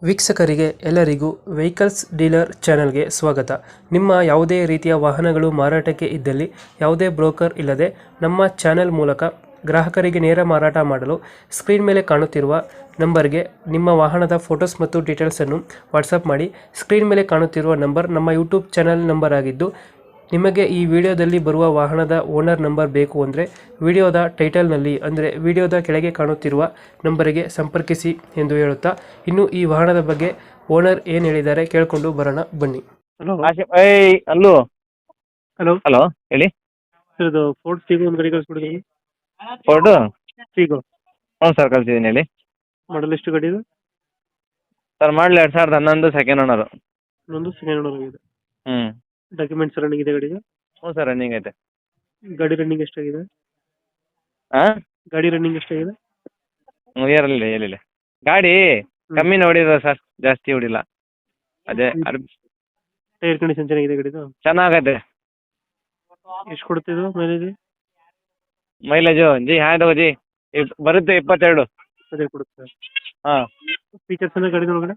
ವೀಕ್ಷಕರಿಗೆ ಎಲ್ಲರಿಗೂ vehicles dealer ಚಾನೆಲ್ಗೆ ಸ್ವಾಗತ. ನಿಮ್ಮ ಯಾವುದೇ ರೀತಿಯ ವಾಹನಗಳು ಮಾರಾಟಕ್ಕೆ ಇದ್ದಲ್ಲಿ ಯಾವುದೇ ಬ್ರೋಕರ್ ಇಲ್ಲದೆ ನಮ್ಮ ಚಾನೆಲ್ ಮೂಲಕ ಗ್ರಾಹಕರಿಗೆ ನೇರ ಮಾರಾಟ ಮಾಡಲು ಸ್ಕ್ರೀನ್ ಮೇಲೆ ಕಾಣುತ್ತಿರುವ ನಂಬರ್ಗೆ ನಿಮ್ಮ ವಾಹನದ ಫೋಟೋಸ್ ಮತ್ತು ಡೀಟೇಲ್ಸನ್ನು ವಾಟ್ಸಪ್ ಮಾಡಿ. ಸ್ಕ್ರೀನ್ ಮೇಲೆ ಕಾಣುತ್ತಿರುವ ನಂಬರ್ ನಮ್ಮ ಯೂಟ್ಯೂಬ್ ಚಾನೆಲ್ ನಂಬರ್ ಆಗಿದ್ದು, ನಿಮಗೆ ಈ ವಿಡಿಯೋದಲ್ಲಿ ಬರುವ ವಾಹನದ ಓನರ್ ನಂಬರ್ ಬೇಕು ಅಂದರೆ ವಿಡಿಯೋದ ಟೈಟಲ್ನಲ್ಲಿ ಅಂದರೆ ವಿಡಿಯೋದ ಕೆಳಗೆ ಕಾಣುತ್ತಿರುವ ನಂಬರಿಗೆ ಸಂಪರ್ಕಿಸಿ ಎಂದು ಹೇಳುತ್ತಾ, ಇನ್ನು ಈ ವಾಹನದ ಬಗ್ಗೆ ಓನರ್ ಏನು ಹೇಳಿದ್ದಾರೆ ಕೇಳಿಕೊಂಡು ಬರೋಣ ಬನ್ನಿ. ಹಲೋ ಅಲ್ಲೂ ಹಲೋ ಹಲೋ ಹೇಳಿ. ಸರ್, ಇದು ಫೋರ್ಡ್ ಫೀಗೋ ಒಂದು ಗಾಡಿ ಕಳಿಸ್ಬಿಟ್ಟಿದ್ದೀನಿ. ಫೋರ್ಡು ಫೀಗೋ ಹ್ಞೂ ಸರ್ ಕಳ್ಸಿದ್ದೀನಿ ಹೇಳಿ. ಮಾಡಲ್ ಎಷ್ಟು ಗಾಡಿ ಇದು? ಸರ್ ಮಾಡಲಿ 2011 ಸೆಕೆಂಡ್ ಓನರು. ಇನ್ನೊಂದು ಸೆಕೆಂಡ್ ಓನರ್ ಆಗಿದೆ. ಹ್ಞೂ ಡಾಕ್ಯುಮೆಂಟ್ಸ್ ರನ್ನಿಂಗ್ ಇದೆ ಗಾಡಿಗೆ? ಹ್ಞೂ ಸರ್ ರನ್ನಿಂಗ್ ಐತೆ. ಗಾಡಿ ರನ್ನಿಂಗ್ ಎಷ್ಟಾಗಿದೆ? ಹಾಂ ಗಾಡಿ ರನ್ನಿಂಗ್ ಎಷ್ಟಾಗಿದೆ? ಇರಲಿಲ್ಲ ಹೇಳಿಲ್ಲ. ಗಾಡಿ ಕಮ್ಮಿನೇ ಹೊಡಿದ ಸರ್, ಜಾಸ್ತಿ ಹೊಡಿಲ್ಲ. ಅದೇ ಟೈರ್ ಕಂಡೀಷನ್ ಚೆನ್ನಾಗಿದೆ ಗಾಡಿದು? ಚೆನ್ನಾಗೈತೆ. ಎಷ್ಟು ಕೊಡ್ತಿದ್ದು ಮೈಲೇಜ್? ಮೈಲೇಜು ಜಿ ಬರುತ್ತೆ 22. ಅದೇ ಕೊಡುತ್ತೆ. ಹಾಂ ಫೀಚರ್ಸ್ ಎಲ್ಲ ಗಾಡಿ ಒಳಗಡೆ?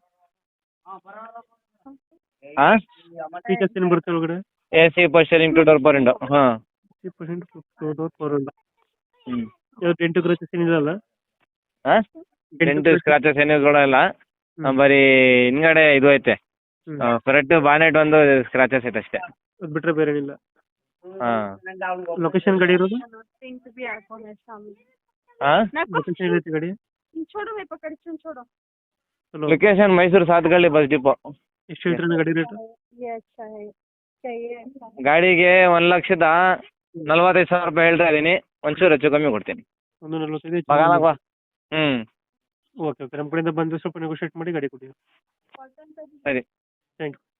ಹಾಂ ಫೀಚರ್ಸ್ ಏನು ಬರುತ್ತೆ ಒಳಗಡೆ? AC power steering 2 door power window. ಹಾಂ 50% ಫೋರ್ ಇಲ್ಲ. ಹ್ಞೂ ಯಾವ ಡೆಂಟು ಕ್ರಚಸ್ ಏನಿರಲ್ಲ? ಹಾಂ ಡೆಂಟು ಸ್ಕ್ರಾಚಸ್ ಏನಿಲ್ಲ ಕೊಡೋಲ್ಲ. ಬರೀ ಹಿಂದ್ಗಡೆ ಇದು ಐತೆ, ಫ್ರಂಟ್ ಬಾನೆಟ್ ಒಂದು ಸ್ಕ್ರಾಚಸ್ ಐತೆ ಅಷ್ಟೇ. ಅದು ಬಿಟ್ರೆ ಬೇರೆ ಏನಿಲ್ಲ. ಹಾಂ ಲೊಕೇಶನ್ ಗಾಡಿ ಇರೋದು? ಹಾಂ ಲೊಕೇಶನ್ ಏನೈತೆ ಗಾಡಿ? Location Mysuru Sathagalli bus depot. ಎಷ್ಟು ಹೇಳ್ತೀರ ಗಾಡಿ ರೇಟ್? ಗಾಡಿಗೆ 1,45,000 ರೂಪಾಯಿ ಹೇಳ್ತಾ ಇದ್ದೀನಿ. ಒಂಚೂರು ಹೆಚ್ಚು ಕಮ್ಮಿ ಕೊಡ್ತೀನಿ. 145. ಮಗಾನಪ್ಪ. ಹ್ಞೂ ಓಕೆ ಓಕೆ, ನಮ್ಮ ಕಡೆಯಿಂದ ಬಂದರೆ ಸ್ವಲ್ಪ ನೆಗೋಷಿಯೇಟ್ ಮಾಡಿ ಗಾಡಿ ಕೊಡಿ. ಸರಿ.